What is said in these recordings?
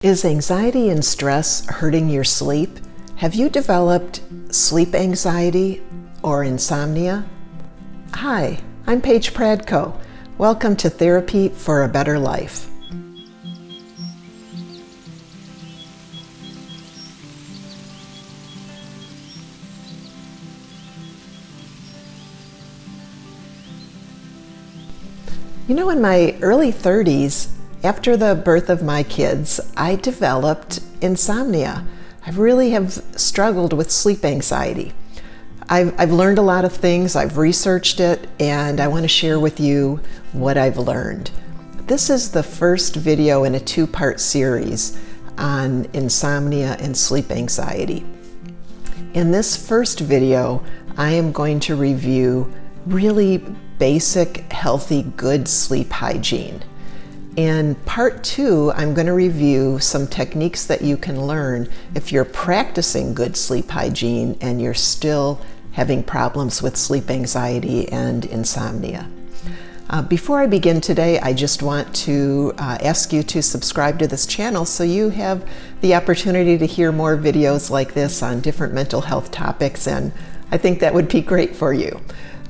Is anxiety and stress hurting your sleep? Have you developed sleep anxiety or insomnia? Hi, I'm Paige Pradko. Welcome to Therapy for a Better Life. You know, in my early 30s, after the birth of my kids, I developed insomnia. I really have struggled with sleep anxiety. I've learned a lot of things, I've researched it, and I want to share with you what I've learned. This is the first video in a two-part series on insomnia and sleep anxiety. In this first video, I am going to review really basic, healthy, good sleep hygiene. In part two, I'm going to review some techniques that you can learn if you're practicing good sleep hygiene and you're still having problems with sleep anxiety and insomnia. Before I begin today, I just want to ask you to subscribe to this channel so you have the opportunity to hear more videos like this on different mental health topics, and I think that would be great for you.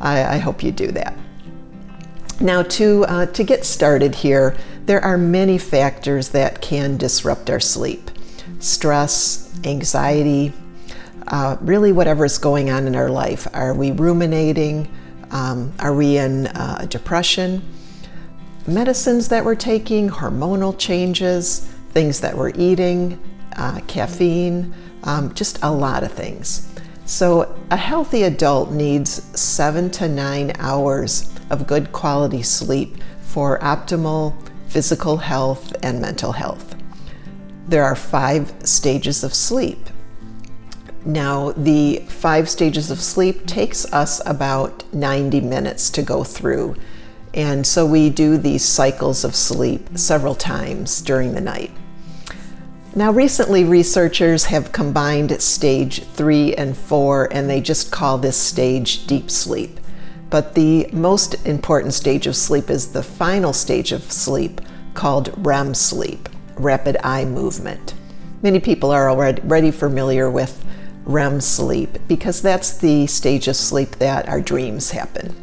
I hope you do that. Now, to get started here, there are many factors that can disrupt our sleep. Stress, anxiety, really whatever is going on in our life. Are we ruminating? Are we in depression? Medicines that we're taking, hormonal changes, things that we're eating, caffeine, just a lot of things. So a healthy adult needs 7 to 9 hours of good quality sleep for optimal physical health and mental health. There are 5 stages of sleep. Now, the 5 stages of sleep takes us about 90 minutes to go through. And so we do these cycles of sleep several times during the night. Now, recently, researchers have combined stage 3 and 4, and they just call this stage deep sleep. But the most important stage of sleep is the final stage of sleep called REM sleep, rapid eye movement. Many people are already familiar with REM sleep because that's the stage of sleep that our dreams happen.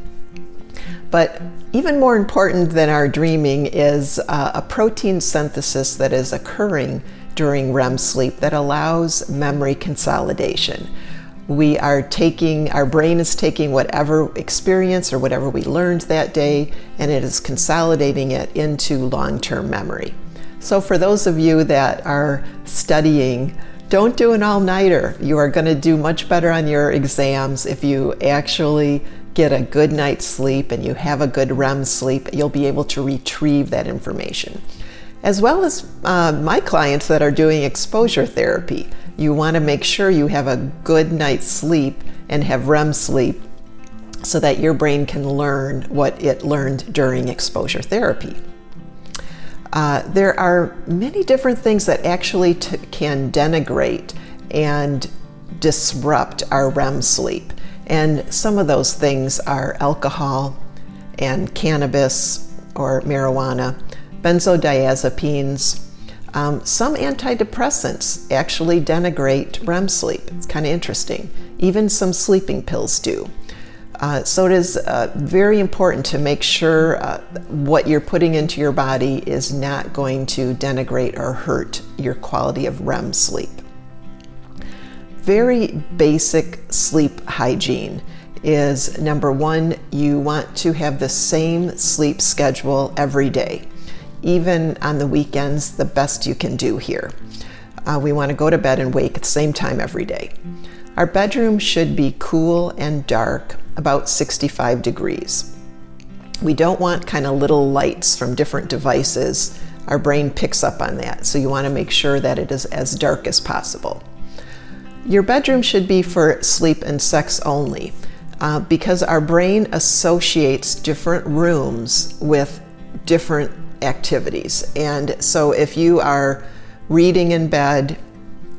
But even more important than our dreaming is a protein synthesis that is occurring during REM sleep that allows memory consolidation. Our brain is taking whatever experience or whatever we learned that day, and it is consolidating it into long-term memory. So for those of you that are studying, don't do an all-nighter. You are going to do much better on your exams if you actually get a good night's sleep and you have a good REM sleep. You'll be able to retrieve that information. As well as my clients that are doing exposure therapy. You want to make sure you have a good night's sleep and have REM sleep so that your brain can learn what it learned during exposure therapy. There are many different things that actually can denigrate and disrupt our REM sleep. And some of those things are alcohol and cannabis or marijuana, benzodiazepines. Some antidepressants actually denigrate REM sleep. It's kind of interesting. Even some sleeping pills do. So it is very important to make sure what you're putting into your body is not going to denigrate or hurt your quality of REM sleep. Very basic sleep hygiene is, number 1, you want to have the same sleep schedule every day. Even on the weekends, the best you can do here. We want to go to bed and wake at the same time every day. Our bedroom should be cool and dark, about 65 degrees. We don't want kind of little lights from different devices. Our brain picks up on that, so you want to make sure that it is as dark as possible. Your bedroom should be for sleep and sex only, because our brain associates different rooms with different activities. And so if you are reading in bed,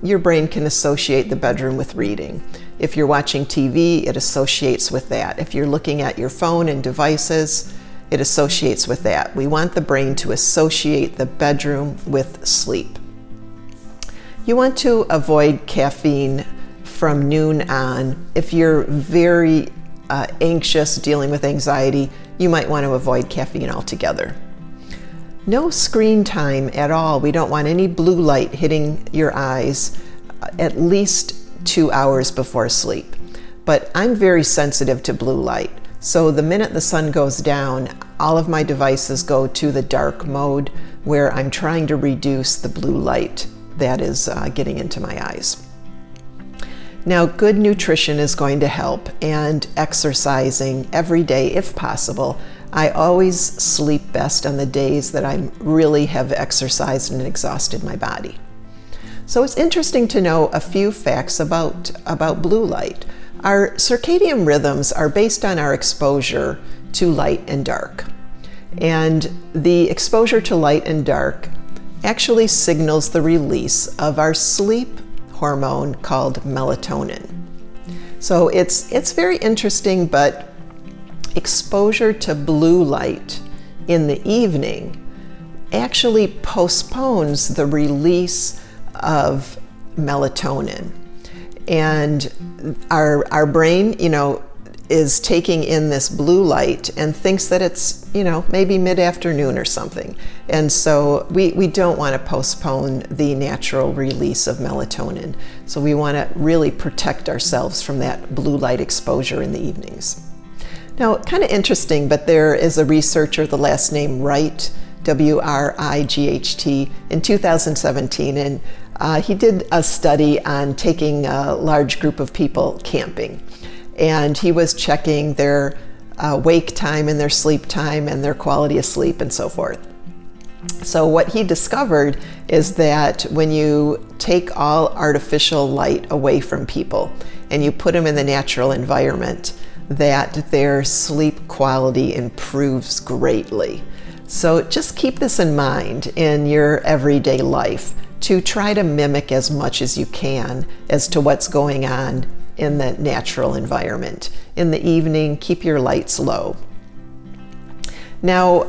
your brain can associate the bedroom with reading. If you're watching TV, it associates with that. If you're looking at your phone and devices, it associates with that. We want the brain to associate the bedroom with sleep. You want to avoid caffeine from noon on. If you're very anxious, dealing with anxiety, you might want to avoid caffeine altogether. No screen time at all. We don't want any blue light hitting your eyes at least 2 hours before sleep. But I'm very sensitive to blue light. So the minute the sun goes down, all of my devices go to the dark mode where I'm trying to reduce the blue light that is getting into my eyes. Now, good nutrition is going to help, and exercising every day if possible. I always sleep best on the days that I really have exercised and exhausted my body. So it's interesting to know a few facts about blue light. Our circadian rhythms are based on our exposure to light and dark. And the exposure to light and dark actually signals the release of our sleep hormone called melatonin. So it's very interesting, but exposure to blue light in the evening actually postpones the release of melatonin. And our brain, is taking in this blue light and thinks that it's, maybe mid-afternoon or something. And so we don't want to postpone the natural release of melatonin. So we want to really protect ourselves from that blue light exposure in the evenings. Now, kind of interesting, but there is a researcher, the last name Wright, W-R-I-G-H-T, in 2017, and he did a study on taking a large group of people camping. And he was checking their wake time and their sleep time and their quality of sleep and so forth. So what he discovered is that when you take all artificial light away from people and you put them in the natural environment, that their sleep quality improves greatly. So just keep this in mind in your everyday life, to try to mimic as much as you can as to what's going on in the natural environment. In the evening, keep your lights low. Now,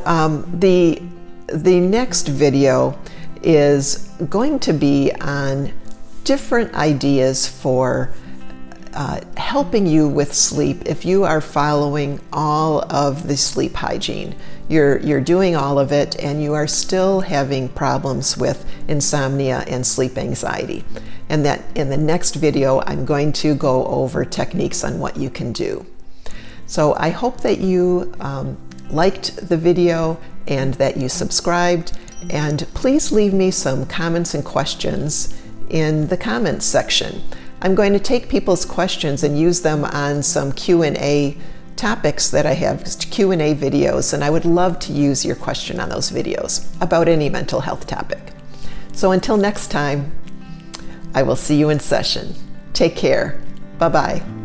the next video is going to be on different ideas for helping you with sleep if you are following all of the sleep hygiene. You're doing all of it and you are still having problems with insomnia and sleep anxiety. And that in the next video, I'm going to go over techniques on what you can do. So I hope that you liked the video and that you subscribed. And please leave me some comments and questions in the comments section. I'm going to take people's questions and use them on some Q&A topics that I have, Q&A videos, and I would love to use your question on those videos about any mental health topic. So until next time, I will see you in session. Take care. Bye-bye.